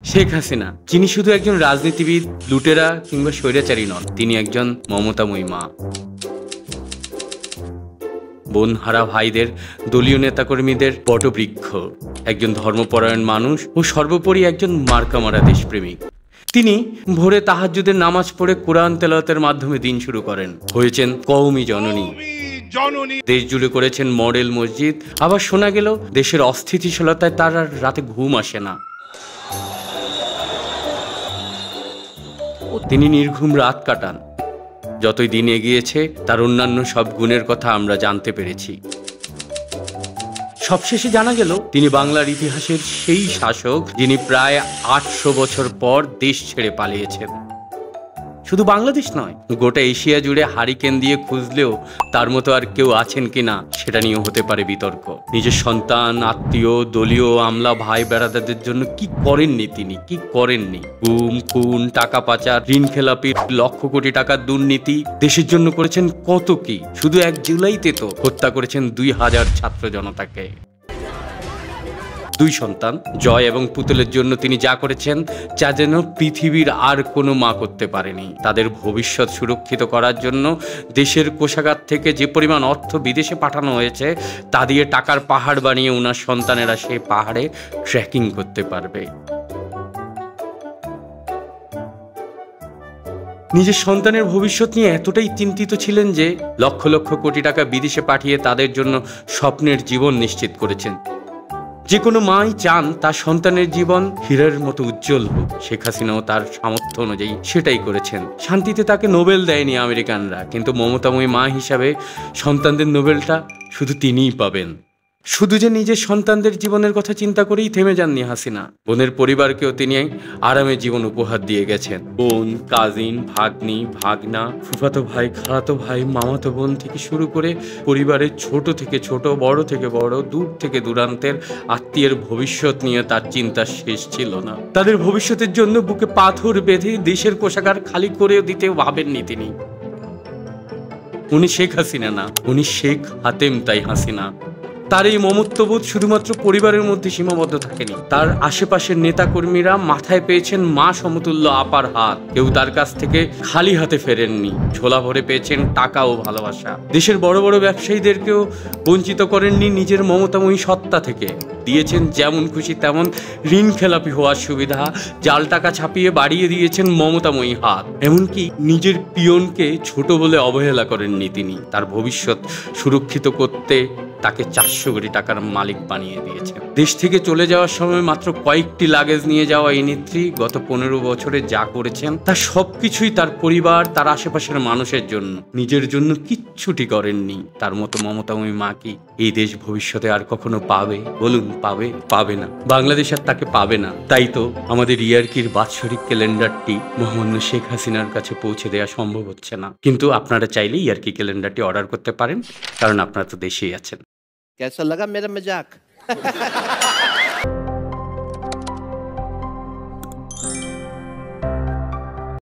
শেখ হাসিনা, যিনি শুধু একজন রাজনীতিবিদ, লুটেরা কিংবা স্বৈরাচারী নন, তিনি একজন মমতাময়ী মা। বোনহারা ভাইদের, দলীয় নেতাকর্মীদের বটবৃক্ষ, একজন ধর্মপরায়ণ মানুষ ও সর্বোপরি একজন মার্কামারা দেশপ্রেমিক। তিনি ভোরে তাহাজ্জুদের নামাজ পড়ে কোরআন তেলাওয়াতের মাধ্যমে দিন শুরু করেন। হয়েছেন কওমি জননী। দেশ জুড়ে করেছেন মডেল মসজিদ। আবার শোনা গেল দেশের অস্থিতিশীলতায় তার আর রাতে ঘুম আসে না। তিনি নির্ঘুম রাত কাটান। যতই দিন এগিয়েছে তার অন্যান্য সব গুণের কথা আমরা জানতে পেরেছি। সবশেষে জানা গেল তিনি বাংলার ইতিহাসের সেই শাসক যিনি প্রায় ৮০০ বছর পর দেশ ছেড়ে পালিয়েছেন। শুধু বাংলাদেশ নয়, গোটা এশিয়া জুড়ে হারিকেন দিয়ে খুঁজলেও তার মতো আর কেউ আছেন কিনা সেটা নিয়েও হতে পারে বিতর্ক। নিজের সন্তান, আত্মীয়, দলীয় আমলা, ভাই বেড়াদারদের জন্য কি করেননি তিনি, কি করেননি? গুম, খুন, টাকা পাচার, ঋণ খেলাপি, লক্ষ কোটি টাকার দুর্নীতি, দেশের জন্য করেছেন কত কি। শুধু ১ জুলাইতে তো হত্যা করেছেন ২,০০০ ছাত্র জনতাকে। ২ সন্তান জয় এবং পুতুলের জন্য তিনি যা করেছেন যা যেন পৃথিবীর আর কোনো মা করতে পারেনি। তাদের ভবিষ্যৎ সুরক্ষিত করার জন্য দেশের কোষাগার থেকে যে পরিমাণ অর্থ বিদেশে পাঠানো হয়েছে তা দিয়ে টাকার পাহাড় বানিয়ে ওনার সন্তানেরা সেই পাহাড়ে ট্রেকিং করতে পারবে। নিজের সন্তানের ভবিষ্যৎ নিয়ে এতটাই চিন্তিত ছিলেন যে লক্ষ লক্ষ কোটি টাকা বিদেশে পাঠিয়ে তাদের জন্য স্বপ্নের জীবন নিশ্চিত করেছেন। যে কোনো মাই চান তার সন্তানের জীবন হীরার মতো উজ্জ্বল হোক। শেখ হাসিনাও তার সামর্থ্য অনুযায়ী সেটাই করেছেন। শান্তিতে তাকে নোবেল দেয়নি আমেরিকানরা, কিন্তু মমতাময়ী মা হিসাবে সন্তানদের নোবেলটা শুধু তিনিই পাবেন। শুধু যে নিজের সন্তানদের জীবনের কথা চিন্তা করেই থেমে যাননি হাসিনা, বোনের পরিবারকেও তিনি আরামে জীবন উপহার দিয়ে গেছেন। বোন, কাজিন, ভাগ্নি, ভাগনা, ফুফাতো ভাই, খালাতো ভাই, মামাতো বোন থেকে শুরু করে পরিবারের ছোট থেকে ছোট, বড় থেকে বড়, দূর থেকে দূরান্তের আত্মীয়ের ভবিষ্যৎ নিয়ে তার চিন্তা শেষ ছিল না। তাদের ভবিষ্যতের জন্য বুকে পাথর বেঁধে দেশের কোষাগার খালি করে দিতেও ভাবেননি তিনি। উনি শেখ হাসিনা না, উনি শেখ হাতেম তাই হাসিনা। তার এই মমত্ববোধ শুধুমাত্র পরিবারের মধ্যে সীমাবদ্ধ থাকেনি, তার আশেপাশের নেতাকর্মীরা মাথায় পেয়েছেন মা সমতুল্য আপার হাত। কেউ তার কাছ থেকে খালি হাতে ফেরেননি, ঝোলা ভরে পেয়েছেন টাকা ও ভালোবাসা। দেশের বড় বড় ব্যবসায়ীদেরকেও বঞ্চিত করেননি নিজের মমতাময়ী সত্তা থেকে। দিয়েছেন যেমন খুশি তেমন ঋণ খেলাপি হওয়ার সুবিধা, জাল টাকা ছাপিয়ে বাড়িয়ে দিয়েছেন মমতাময়ী হাত। এমনকি নিজের পিয়নকে ছোট বলে অবহেলা করেননি তিনি। তার ভবিষ্যৎ সুরক্ষিত করতে তাকে ৪০০ কোটি টাকার মালিক বানিয়ে দিয়েছেন। দেশ থেকে চলে যাওয়ার সময় মাত্র কয়েকটি লাগেজ নিয়ে যাওয়া এই নেত্রী গত ১৫ বছরে যা করেছেন তার সবকিছুই তার পরিবার, তার আশেপাশের মানুষের জন্য, নিজের জন্য কিচ্ছুটি করেননি। তার মতো মমতাময়ী মা কি এই দেশ ভবিষ্যতে আর কখনো পাবে? বলুন, পাবে? পাবে না। বাংলাদেশ আর তাকে পাবে না। তাই তো আমাদের ইয়ার্কির বাৎসরিক ক্যালেন্ডারটি মহামান্য শেখ হাসিনার কাছে পৌঁছে দেওয়া সম্ভব হচ্ছে না। কিন্তু আপনারা চাইলেই ইয়ার্কি ক্যালেন্ডারটি অর্ডার করতে পারেন, কারণ আপনারা তো দেশেই আছেন। कैसा लगा मेरा मजाक?